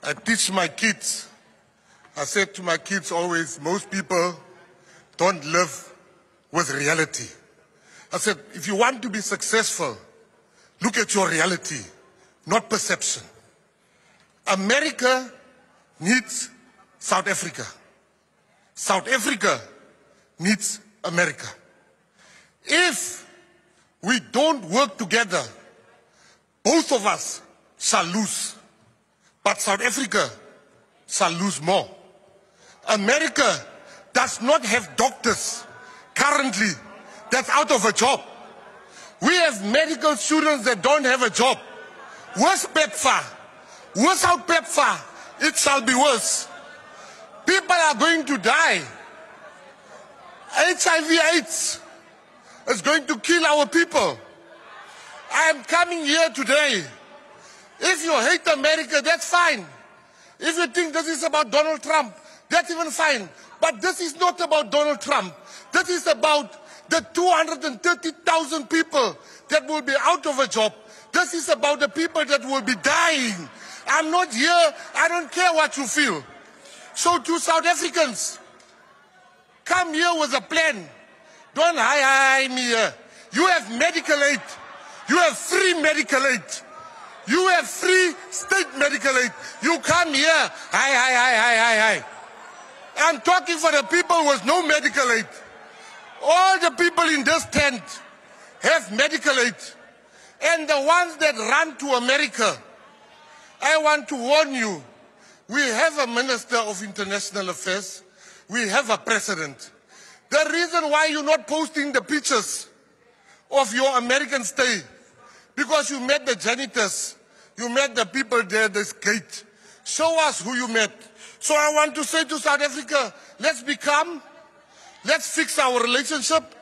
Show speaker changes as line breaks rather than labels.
I teach my kids. I said to my kids always, most people don't live with reality. I said, if you want to be successful, look at your reality, not perception. America needs South Africa. South Africa needs America. If we don't work together, both of us shall lose. But South Africa shall lose more. America does not have doctors currently that's out of a job. We have medical students that don't have a job. Worse PEPFAR. Without PEPFAR, it shall be worse. People are going to die. HIV/AIDS is going to kill our people. I am coming here today. If you hate America, that's fine. If you think this is about Donald Trump, that's even fine. But this is not about Donald Trump. This is about the 230,000 people that will be out of a job. This is about the people that will be dying. I'm not here. I don't care what you feel. So to South Africans, come here with a plan. Don't hi me here. You have medical aid. You have free medical aid. You have free state medical aid. You come here. Hi. I'm talking for the people with no medical aid. All the people in this tent have medical aid. And the ones that run to America, I want to warn you, we have a Minister of International Affairs. We have a president. The reason why you're not posting the pictures of your American stay, because you met the janitors, you met the people there at this gate. Show us who you met. So I want to say to South Africa, let's fix our relationship.